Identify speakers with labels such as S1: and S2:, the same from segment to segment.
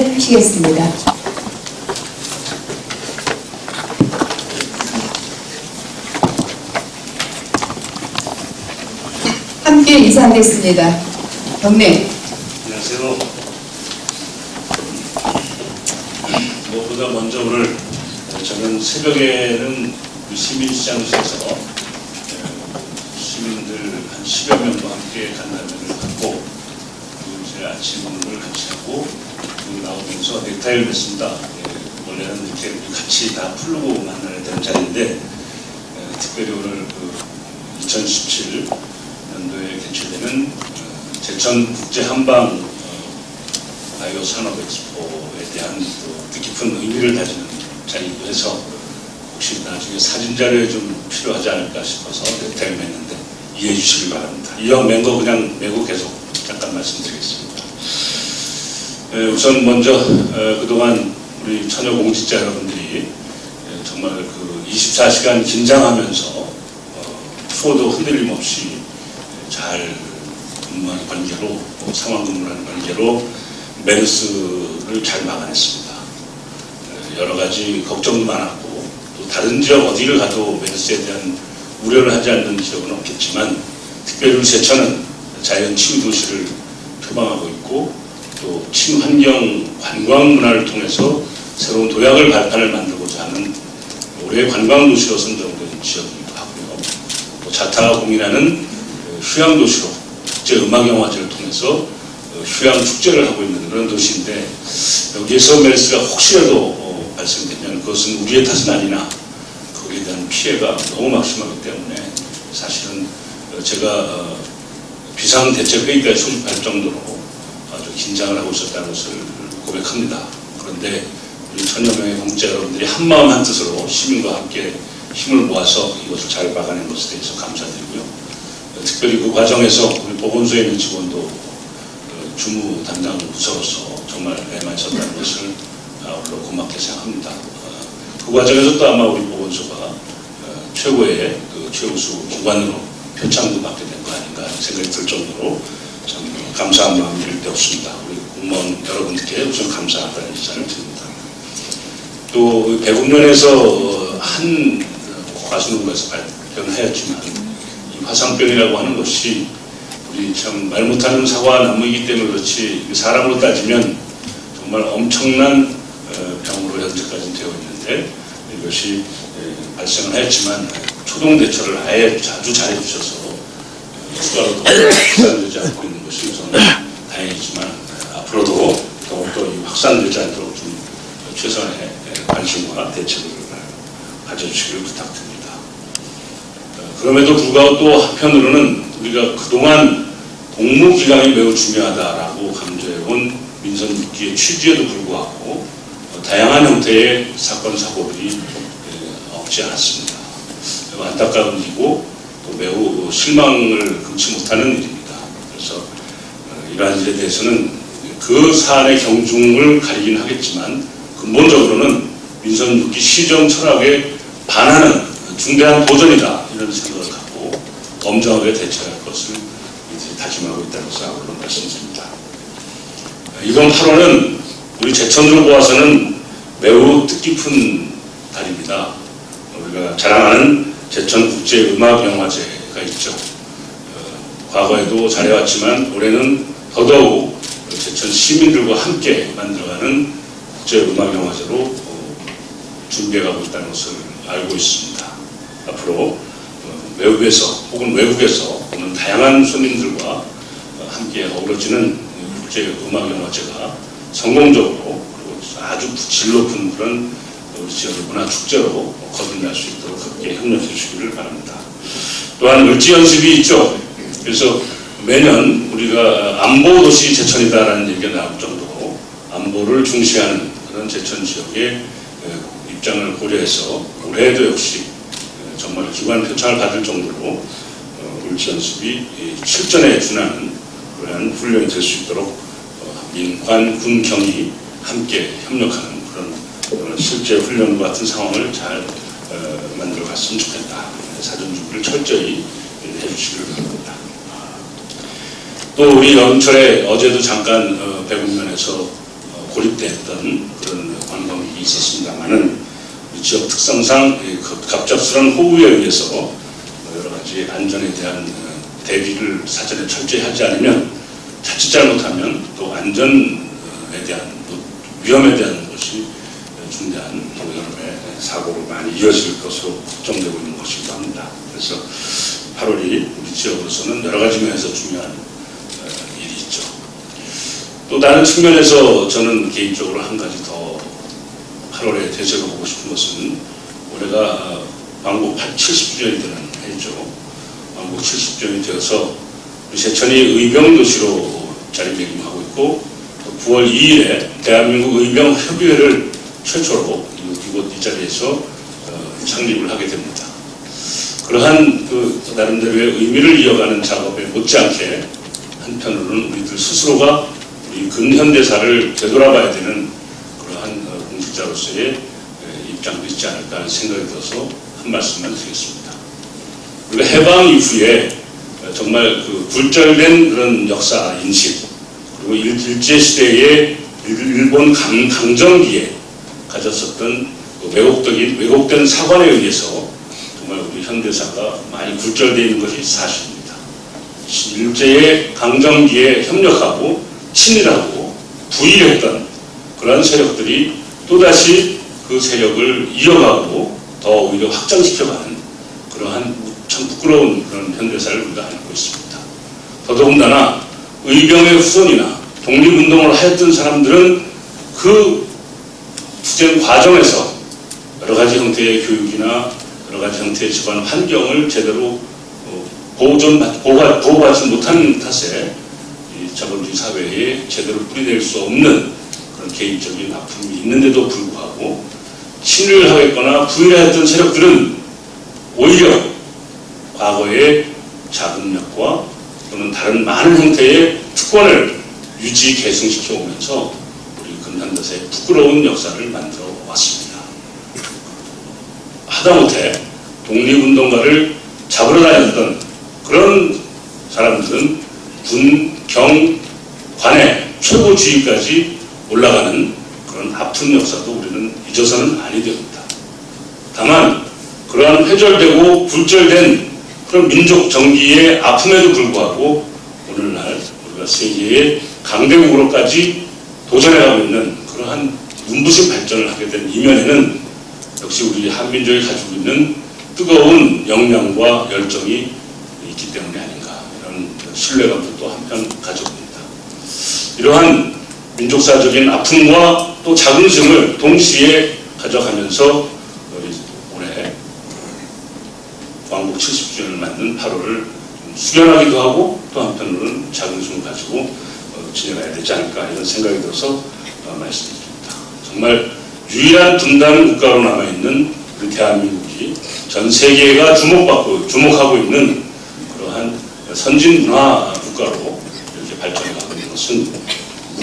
S1: 피겠습니다. 함께 인사하겠습니다. 경례.
S2: 안녕하세요. 무엇보다 먼저 오늘 저는 새벽에는 시민시장소에서 시민들 한 10여 명과 함께 간담회를 갖고 그리고 이제 아침 먹는 걸 같이 하고 그리고 나오면서 넥타이를 맸습니다. 원래는 이렇게 같이 다 풀고 만나야 되는 자리인데 특별히 오늘 2017 연도에 개최되는 제천 국제 한방 바이오 산업 엑스포에 대한 또 뜻깊은 의미를 가지는 자리이기도 해서 혹시 나중에 사진 자료에 좀 필요하지 않을까 싶어서 넥타이를 맸는데 이해해 주시기 바랍니다. 이왕 맨 거 그냥 메고 계속 잠깐 말씀드리겠습니다. 우선 먼저 그동안 우리 처녀 공직자 여러분들이 정말 그 24시간 긴장하면서 추워도 흔들림 없이 잘 근무하는 관계로 상황 근무하는 관계로 메르스를 잘 막아냈습니다. 여러 가지 걱정도 많았고 또 다른 지역 어디를 가도 메르스에 대한 우려를 하지 않는 지역은 없겠지만 특별히 우리 제천은 자연 치유 도시를 표방하고 있고 또 친환경 관광 문화를 통해서 새로운 도약을 발판을 만들고자 하는 올해 관광 도시로 선정된 지역이기도 하고요. 또 자타가 공인하는 휴양 도시로 국제 음악 영화제를 통해서 휴양 축제를 하고 있는 그런 도시인데 여기에서 메르스가 혹시라도 발생되면 그것은 우리의 탓은 아니나 거기에 대한 피해가 너무 막심하기 때문에 사실은 제가 비상대책회의까지 소집할 정도로 아주 긴장을 하고 있었다는 것을 고백합니다. 그런데 우리 천여 명의 공직자 여러분들이 한마음 한뜻으로 시민과 함께 힘을 모아서 이것을 잘 막아낸 것에 대해서 감사드리고요. 특별히 그 과정에서 우리 보건소에 있는 직원도 주무 담당 부서로서 정말 애만쳤다는 것을 오늘로 고맙게 생각합니다. 그 과정에서 또 아마 우리 보건소가 최고의 그 최우수 기관으로 표창도 받게 된 거 아닌가 하는 생각이 들 정도로 참 감사한 마음이 이를 데 없습니다. 우리 공무원 여러분께 우선 감사하다는 인사를 드립니다. 또 배국면에서 한 과수능에서 발표는 하였지만 이 화상병이라고 하는 것이 우리 참 말 못하는 사과 나무이기 때문에 그렇지 사람으로 따지면 정말 엄청난 병으로 현재까지 되어 있는데 이것이 발생을 하였지만 초동 대처를 아예 아주 잘해 주셔서 추가로 더 확산되지 않고 있는 것이 우선 다행이지만 앞으로도 더욱더 확산되지 않도록 좀 최선의 관심과 대책을 가져주시길 부탁드립니다. 그럼에도 불구하고 또 한편으로는 우리가 그동안 공무기강이 매우 중요하다라고 강조해온 민선 6기의 취지에도 불구하고 다양한 형태의 사건 사고들이 없지 않았습니다. 매우 안타까운 일이고 또 매우 실망을 금치 못하는 일입니다. 그래서 이러한 일에 대해서는 그 사안의 경중을 가리긴 하겠지만 근본적으로는 민선 6기 시정 철학에 반하는 중대한 도전이다 이런 생각을 갖고 엄정하게 대처할 것을 다짐하고 있다는 것을 앞으로 말씀드립니다. 이번 8월은 우리 제천으로 보아서는 매우 뜻깊은 달입니다. 우리가 자랑하는 제천국제음악영화제가 있죠. 과거에도 잘해왔지만 올해는 더더욱 제천 시민들과 함께 만들어가는 국제음악영화제로 준비해가고 있다는 것을 알고 있습니다. 앞으로 외국에서 혹은 외국에서 오는 다양한 손님들과 함께 어우러지는 국제음악영화제가 성공적으로 그리고 아주 질 높은 그런 우리 지역의 문화축제로 거듭날 수 있도록 함께 협력해 주시기를 바랍니다. 또한 을지연습이 있죠. 그래서 매년 우리가 안보도시 제천이다라는 얘기가 나올 정도로 안보를 중시하는 그런 제천 지역의 입장을 고려해서 올해도 역시 정말 기관 표창을 받을 정도로 을지연습이 실전에 준하는 그러한 훈련이 될 수 있도록 민관, 군, 경이 함께 협력하는 그런 실제 훈련과 같은 상황을 잘 만들어 갔으면 좋겠다. 사전 준비를 철저히 해주시기를 바랍니다. 또 우리 여름철에 어제도 잠깐 배국면에서 고립됐던 그런 관광객이 있었습니다만은 지역 특성상 갑작스러운 호우에 의해서 여러 가지 안전에 대한 대비를 사전에 철저히 하지 않으면 자칫 잘못하면 또 안전에 대한 위험에 대한 것이 중대한 또 여름에 사고로 많이 이어질 것으로 걱정되고 있는 것이기도 합니다. 그래서 8월이 우리 지역으로서는 여러 가지 면에서 중요한 일이 있죠. 또 다른 측면에서 저는 개인적으로 한 가지 더 8월에 되새겨보고 싶은 것은 올해가 왕복 70주년이 되는 해죠. 왕복 70주년이 되어서 우리 제천이 의병도시로 자리매김하고 있고 9월 2일에 대한민국 의병협의회를 최초로 이곳 이 자리에서 창립을 하게 됩니다. 그러한 그 나름대로의 의미를 이어가는 작업에 못지않게 한편으로는 우리들 스스로가 우리 근현대사를 되돌아봐야 되는 그러한 공직자로서의 입장도 있지 않을까 하는 생각이 들어서 한 말씀만 드리겠습니다. 우리가 해방 이후에 정말 그 굴절된 그런 역사 인식 그리고 일제시대의 일본 강점기에 가졌었던 왜곡된 사관에 의해서 정말 우리 현대사가 많이 굴절되어 있는 것이 사실입니다. 일제의 강점기에 협력하고 친일하고 부일했던 그러한 세력들이 또다시 그 세력을 이어가고 더 오히려 확장시켜가는 그러한 참 부끄러운 그런 현대사를 우리가 알고 있습니다. 더더군다나 의병의 후손이나 독립운동을 하였던 사람들은 그 투쟁 과정에서 여러 가지 형태의 교육이나 여러 가지 형태의 집안 환경을 제대로 보호받지 못한 탓에 이 자본주의 사회에 제대로 뿌리낼 수 없는 그런 개인적인 아픔이 있는데도 불구하고 친일을 하겠거나 부인하였던 세력들은 오히려 과거의 자금력과 또는 다른 많은 형태의 특권을 유지 계승시켜 오면서 우리 근현대사의 부끄러운 역사를 만들어 왔습니다. 하다못해 독립운동가를 잡으러 다녔던 그런 사람들은 군, 경, 관의 최고 지위까지 올라가는 그런 아픈 역사도 우리는 잊어서는 아니 됩니다. 다만 그러한 회절되고 굴절된 그런 민족 정기의 아픔에도 불구하고 오늘날 우리가 세계의 강대국으로까지 도전해가고 있는 그러한 눈부신 발전을 하게 된 이면에는 역시 우리 한민족이 가지고 있는 뜨거운 역량과 열정이 있기 때문이 아닌가 이런 신뢰감도 또 한편 가져봅니다. 이러한 민족사적인 아픔과 또 자긍심을 동시에 가져가면서 올해 왕복 70주년을 맞는 8월을 수련하기도 하고 또 한편으로는 자긍심을 가지고 진행해야 되지 않을까 이런 생각이 들어서 말씀드립니다. 정말 유일한 분단 국가로 남아있는 우리 대한민국이 전 세계가 주목하고 있는 그러한 선진 문화 국가로 이렇게 발전해가고 있는 것은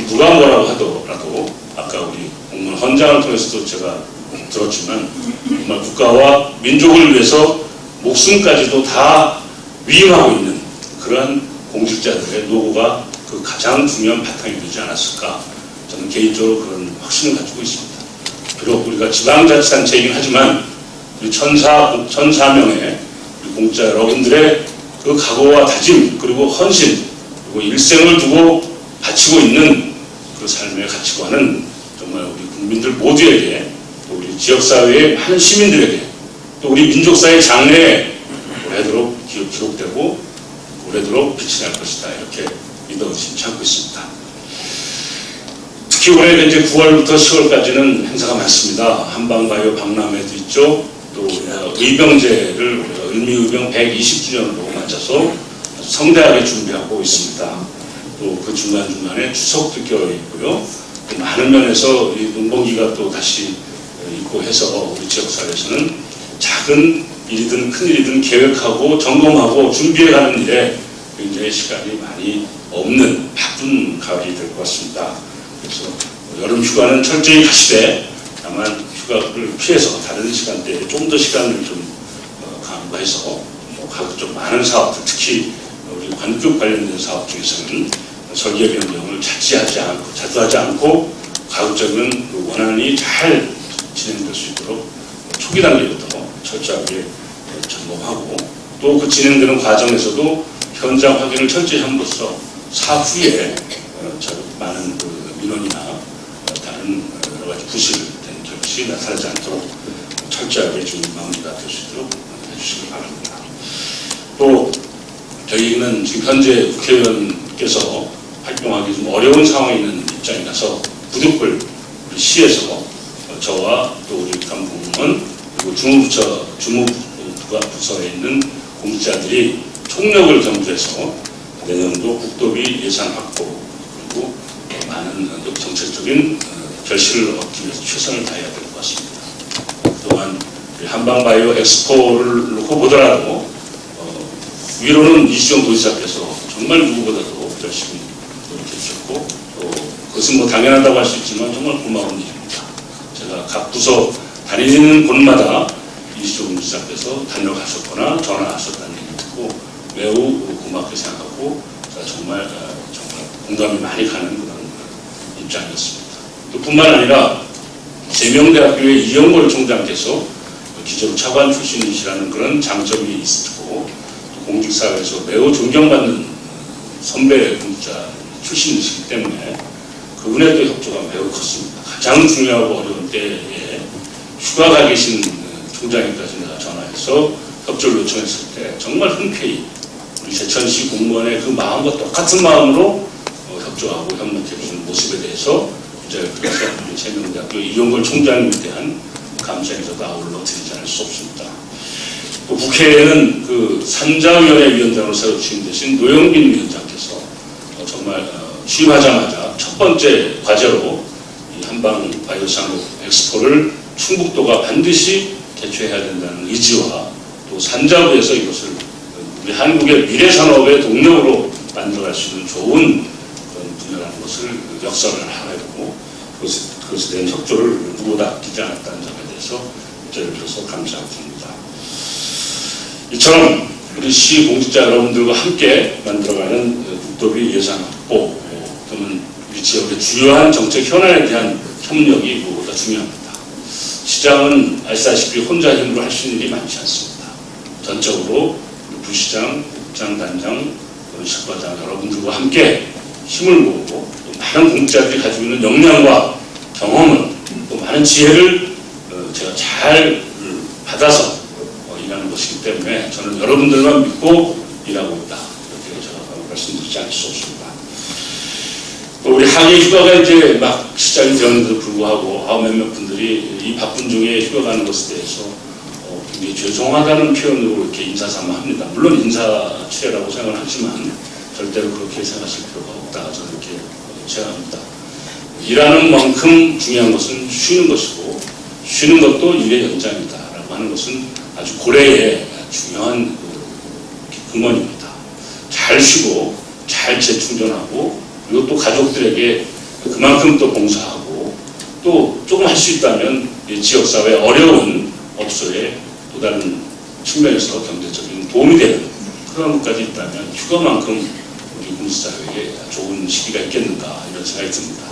S2: 누가 뭐라고 하더라도 아까 우리 공무원 헌장을 통해서도 제가 들었지만 정말 국가와 민족을 위해서 목숨까지도 다 위임하고 있는 그러한 공직자들의 노고가 그 가장 중요한 바탕이 되지 않았을까 저는 개인적으로 그런 확신을 가지고 있습니다. 비록 우리가 지방자치단체이긴 하지만 우리 1,400명의 우리 공직자 여러분들의 그 각오와 다짐 그리고 헌신 그리고 일생을 두고 바치고 있는 그 삶의 가치관은 정말 우리 국민들 모두에게 또 우리 지역사회의 많은 시민들에게 또 우리 민족사의 장래에 오래도록 기록되고 오래도록 빛이 날 것이다 이렇게 믿어 의심치 않고 있습니다. 특히 올해 이제 9월부터 10월까지는 행사가 많습니다. 한방가요 박람회도 있죠. 또 의병제를 을미의병 120주년으로 맞춰서 성대하게 준비하고 있습니다. 또 그 중간중간에 추석도 껴 있고요. 또 많은 면에서 이 농번기가 또 다시 있고 해서 우리 지역사회에서는 작은 일이든 큰 일이든 계획하고 점검하고 준비해가는 일에 굉장히 시간이 많이 없는 바쁜 가을이 될 것 같습니다. 그래서 여름 휴가는 철저히 가시되 다만 휴가를 피해서 다른 시간대에 좀 더 시간을 좀 강구해서 좀 많은 사업들 특히 우리 관급 관련된 사업 중에서는 설계 변경을 자주하지 않고 가급적이면 그 원안이 잘 진행될 수 있도록 초기 단계부터 철저하게 점검하고 또 그 진행되는 과정에서도 현장 확인을 철저히 함으로써 사후에 많은 그 민원이나 다른 여러 가지 부실된 것이 나타나지 않도록 철저하게 좀 마무리가 될 수 있도록 해주시기 바랍니다. 또 저희는 지금 현재 국회의원께서 활동하기 좀 어려운 상황에 있는 입장이라서 부득불 우리 시에서 저와 또 우리 감공무원 그리고 주무부가 부서에 있는 공직자들이 총력을 경주해서 내년도 국도비 예산 확보 그리고 많은 정책적인 결실을 얻기 위해서 최선을 다해야 될 것 같습니다. 그동안 한방바이오 엑스포를 놓고 보더라도 위로는 이수정 도지사께서 정말 누구보다도 열심히 노력해 주셨고 또 그것은 뭐 당연하다고 할 수 있지만 정말 고마운 일입니다. 제가 각 부서 다니는 곳마다 이수정 도지사께서 다녀가셨거나 전화하셨다는 얘기를 듣고 매우 고맙게 생각하고 정말 공감이 많이 가는 그런 입장이었습니다. 또 뿐만 아니라 세명대학교의 이영걸 총장께서 기존 차관 출신이시라는 그런 장점이 있고 공직사회에서 매우 존경받는 선배 공직자 출신이시기 때문에 그분의 또 협조가 매우 컸습니다. 가장 중요하고 어려운 때에 휴가 가 계신 총장님까지 내가 전화해서 협조를 요청했을 때 정말 흔쾌히 우리 제천시 공무원의 그 마음과 똑같은 마음으로 협조하고 협력해 주신 모습에 대해서 이제 그래서 우리 세명대학교 이용걸 총장님에 대한 감사 인사도 아울러 드리지 않을 수 없습니다. 또 국회에는 그 산자위원회 위원장으로 새로 취임되신 노영빈 위원장께서 정말 취임하자마자 첫 번째 과제로 이 한방 바이오 산업 엑스포를 충북도가 반드시 개최해야 된다는 의지와 또 산자부에서 이것을 우리 한국의 미래 산업의 동력으로 만들어갈 수 있는 좋은 그런 분야라는 것을 역설을 하고 그것에 대한 협조를 누구보다 아끼지 않았다는 점에 대해서 저를 들어서 감사드립니다. 이처럼 우리 시 공직자 여러분들과 함께 만들어가는 국도비 예산 확보 또는 우리 지역의 주요한 정책 현안에 대한 협력이 무엇보다 중요합니다. 시장은 아시다시피 혼자 힘으로 할 수 있는 일이 많지 않습니다. 전적으로 부시장, 국장, 단장, 식과장 여러분들과 함께 힘을 모으고 또 많은 공직자들이 가지고 있는 역량과 경험을 또 많은 지혜를 제가 잘 받아서 일하는 것이기 때문에 저는 여러분들만 믿고 일하고 있다. 이렇게 제가 말씀드리지 않을 수 없습니다. 또 우리 항해 휴가가 이제 막 시작이 되었는데도 불구하고 몇몇 분들이 이 바쁜 중에 휴가 가는 것에 대해서 굉장히 죄송하다는 표현으로 이렇게 인사삼아합니다. 물론 인사치레라고 생각을 하지만 절대로 그렇게 생각하실 필요가 없다. 저는 이렇게 생각합니다. 일하는 만큼 중요한 것은 쉬는 것이고 쉬는 것도 일의 연장이다라고 하는 것은 아주 고래의 중요한 근원입니다. 잘 쉬고 잘 재충전하고 그리고 또 가족들에게 그만큼 또 봉사하고 또 조금 할 수 있다면 지역사회 어려운 업소에 또 다른 측면에서 경제적인 도움이 되는 그런 것까지 있다면 휴가만큼 우리 공직사회에 좋은 시기가 있겠는가 이런 생각이 듭니다.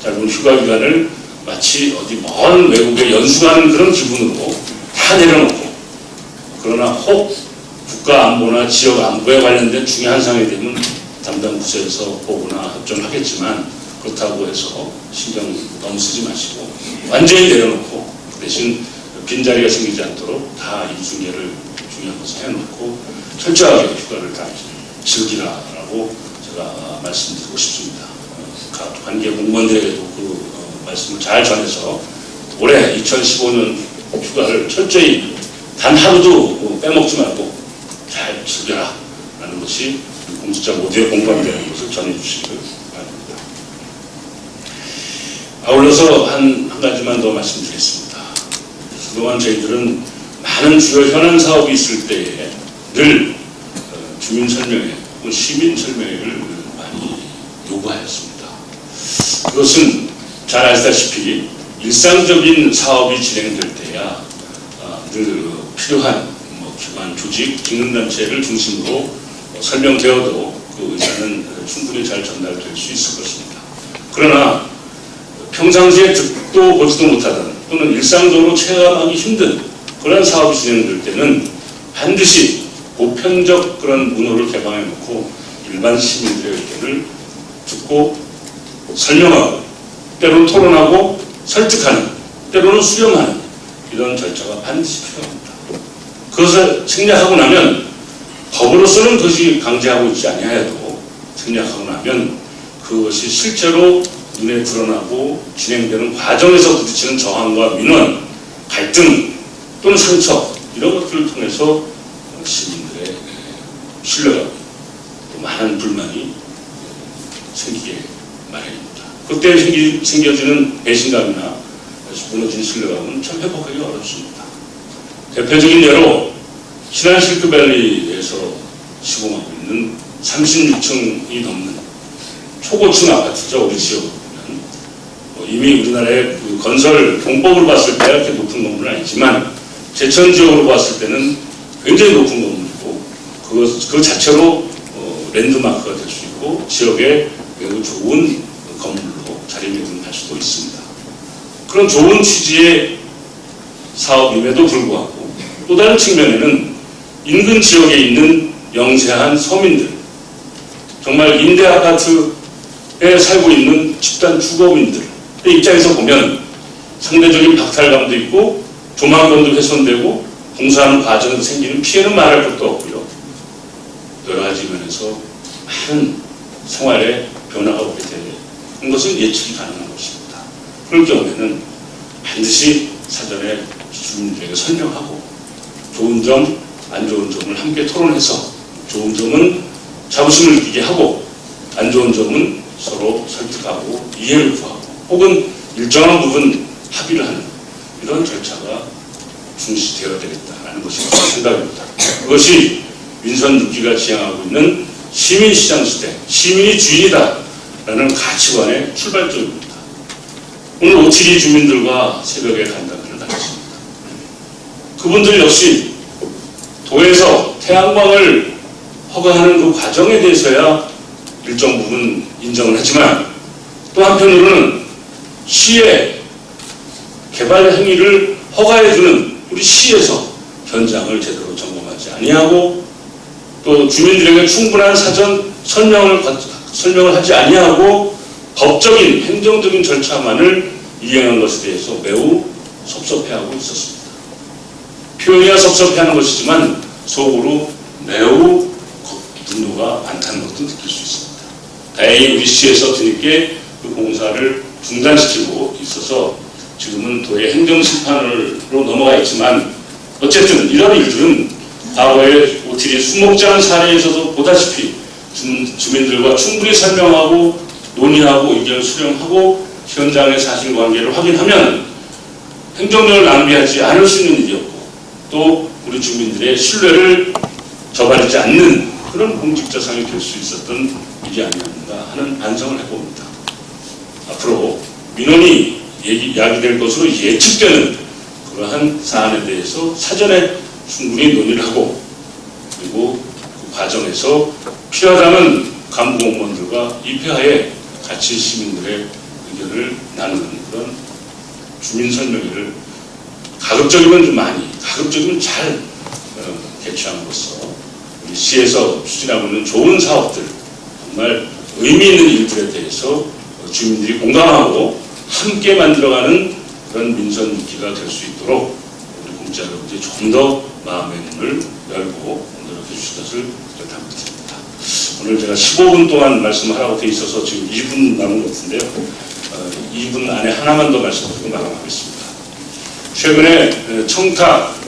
S2: 짧은 휴가 기간을 마치 어디 먼 외국에 연수하는 그런 기분으로 다 내려놓고 그러나 혹 국가 안보나 지역 안보에 관련된 중요한 상황이 되면 담당 부서에서 보거나 협정하겠지만 그렇다고 해서 신경 너무 쓰지 마시고 완전히 내려놓고 그 대신 빈자리가 생기지 않도록 다 이중계를 중요한 것을 해놓고 철저하게 휴가를 다 즐기라라고 제가 말씀드리고 싶습니다. 관계 공무원들에게도 그 말씀을 잘 전해서 올해 2015년 휴가를 철저히 단 하루도 빼먹지 말고 잘 즐겨라 라는 것이 공직자 모두의 공감되는 것을 전해주시길 바랍니다. 아울러서 한 가지만 더 말씀드리겠습니다. 그동안 저희들은 많은 주요 현안 사업이 있을 때에 늘 주민 설명회 혹은 시민 설명회를 많이 요구하였습니다. 그것은 잘 아시다시피 일상적인 사업이 진행될 때야 늘 필요한 기관, 조직, 기능단체를 중심으로 설명되어도 그 의사는 충분히 잘 전달될 수 있을 것입니다. 그러나 평상시에 듣도 보지도 못하던 또는 일상적으로 체감하기 힘든 그런 사업이 진행될 때는 반드시 보편적 그런 문호를 개방해 놓고 일반 시민들의 의견을 듣고 설명하고 때로는 토론하고 설득하는 때로는 수렴하는 이런 절차가 반드시 필요합니다. 그것을 생략하고 나면 법으로서는 그것이 강제하고 있지 아니하여도 생략하고 나면 그것이 실제로 눈에 드러나고 진행되는 과정에서 부딪히는 저항과 민원, 갈등 또는 상처 이런 것들을 통해서 시민들의 신뢰가 또 많은 불만이 생기게 마련입니다. 그때 생겨지는 배신감이나 무너진 신뢰감은 참 회복하기 어렵습니다. 대표적인 예로 신안 실크밸리에서 시공하고 있는 36층이 넘는 초고층 아파트죠. 우리 지역으로 보면 이미 우리나라의 그 건설 공법으로 봤을 때 그렇게 높은 건물은 아니지만 제천 지역으로 봤을 때는 굉장히 높은 건물이고 그 자체로 랜드마크가 될 수 있고 지역에 매우 좋은 건물로 자리매김할 수도 있습니다. 그런 좋은 취지의 사업임에도 불구하고 또 다른 측면에는 인근 지역에 있는 영세한 서민들, 정말 임대 아파트에 살고 있는 집단 주거민들의 입장에서 보면 상대적인 박탈감도 있고 조망권도 훼손되고 공사하는 과정에서 생기는 피해는 말할 것도 없고요. 여러 가지 면에서 많은 생활에 변화가 오게 되는 것은 예측이 가능한 것입니다. 그럴 경우에는 반드시 사전에 주민들에게 설명하고 좋은 점, 안 좋은 점을 함께 토론해서 좋은 점은 자부심을 느끼게 하고 안 좋은 점은 서로 설득하고 이해를 구하고 혹은 일정한 부분 합의를 하는 이런 절차가 중시되어야 되겠다는 것이 제 생각입니다. 그것이 민선 6기가 지향하고 있는 시민시장 시대, 시민이 주인이다라는 가치관의 출발점입니다. 오늘 오칠이 주민들과 새벽에 간담회를 나눴습니다. 그분들 역시 도에서 태양광을 허가하는 그 과정에 대해서야 일정 부분 인정을 하지만 또 한편으로는 시의 개발 행위를 허가해주는 우리 시에서 현장을 제대로 점검하지 아니하고 또 주민들에게 충분한 사전 설명을 하지 아니하고 법적인 행정적인 절차만을 이행한 것에 대해서 매우 섭섭해하고 있었습니다. 표현이야 섭섭해하는 것이지만 속으로 매우 분노가 많다는 것도 느낄 수 있습니다. 다행히 우리 시에서 뒤늦게 그 공사를 중단시키고 있어서 지금은 도의 행정심판으로 넘어가 있지만 어쨌든 이런 일들은 과거에 오티리 수목장 사례에서도 보다시피 주민들과 충분히 설명하고 논의하고 의견을 수렴하고 현장의 사실관계를 확인하면 행정력을 낭비하지 않을 수 있는 일이었고 또 우리 주민들의 신뢰를 저버리지 않는 그런 공직자상이 될 수 있었던 일이 아니었는가 하는 반성을 해봅니다. 앞으로 민원이 야기될 것으로 예측되는 그러한 사안에 대해서 사전에 충분히 논의를 하고 그리고 그 과정에서 필요하다면 간부공무원들과 입회하에 같이 시민들의 의견을 나누는 그런 주민설명회를 가급적이면 좀 많이, 가급적이면 잘 개최함으로써 우리 시에서 추진하고 있는 좋은 사업들, 정말 의미 있는 일들에 대해서 주민들이 공감하고 함께 만들어가는 그런 민선 6기가 될 수 있도록 우리 공직자 여러분들이 좀 더 마음의 문을 열고 노력해 주실 것을 부탁드립니다. 오늘 제가 15분 동안 말씀하라고 돼 있어서 지금 2분 남은 것 같은데요. 2분 안에 하나만 더 말씀드리고 마감하겠습니다. 최근에 청탁,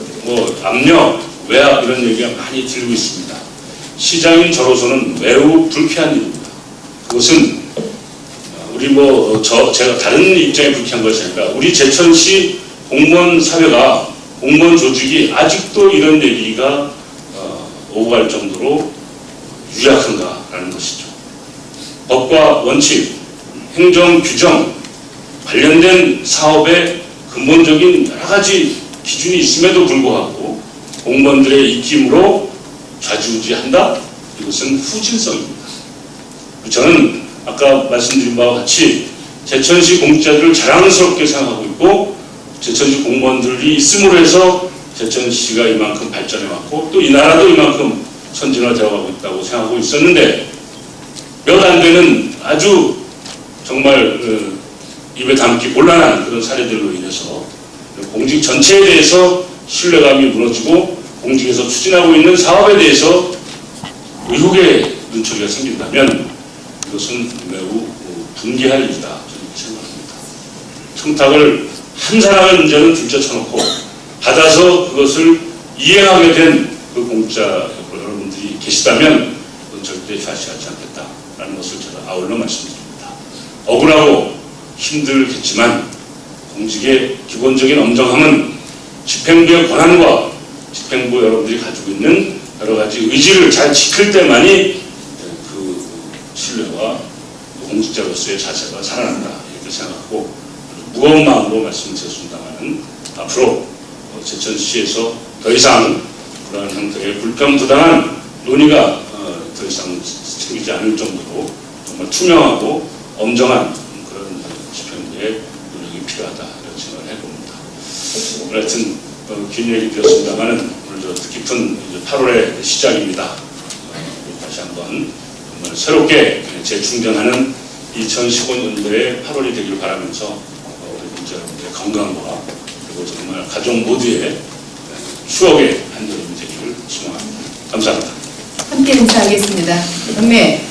S2: 압력, 외압 이런 얘기가 많이 들고 있습니다. 시장인 저로서는 매우 불쾌한 일입니다. 그것은 우리 제가 다른 입장에 불쾌한 것이 아니라 우리 제천시 공무원 사회가 공무원 조직이 아직도 이런 얘기가 오고 갈 정도로 유약한가라는 것이죠. 법과 원칙, 행정 규정 관련된 사업에 근본적인 여러 가지 기준이 있음에도 불구하고 공무원들의 입김으로 좌지우지한다? 이것은 후진성입니다. 저는 아까 말씀드린 바와 같이 제천시 공직자들을 자랑스럽게 생각하고 있고 제천시 공무원들이 있음으로 해서 제천시가 이만큼 발전해왔고 또 이 나라도 이만큼 선진화되어가고 있다고 생각하고 있었는데 몇 안 되는 아주 정말 입에 담기 곤란한 그런 사례들로 인해서 공직 전체에 대해서 신뢰감이 무너지고 공직에서 추진하고 있는 사업에 대해서 의혹의 눈초리가 생긴다면 이것은 매우 분개할 일이다 저는 생각합니다. 청탁을 한 사람의 문제는 둘째쳐놓고 받아서 그것을 이행하게 된 그 공직자 여러분들이 계시다면 그건 절대 좌시하지 않겠다라는 것을 제가 아울러 말씀드립니다. 억울하고 힘들겠지만 공직의 기본적인 엄정함은 집행부의 권한과 집행부 여러분들이 가지고 있는 여러 가지 의지를 잘 지킬 때만이 그 신뢰와 공직자로서의 자세가 살아난다 이렇게 생각하고 무거운 마음으로 말씀드렸습니다만 앞으로 제천시에서 더 이상 그러한 형태의 불평부당한 논의가 더 이상 생기지 않을 정도로 정말 투명하고 엄정한 그런 집행부의 노력이 필요하다 이런 생각을 해봅니다. 하여튼 긴 얘기 드렸습니다만은 오늘 뜻깊은 8월의 시작입니다. 다시 한번 정말 새롭게 재충전하는 2015년도의 8월이 되길 바라면서 우리 국민자 여러분들의 건강과 그리고 정말 가족 모두의 추억의 한여름이 되기를 소망합니다. 감사합니다.
S1: 함께 인사하겠습니다. 경례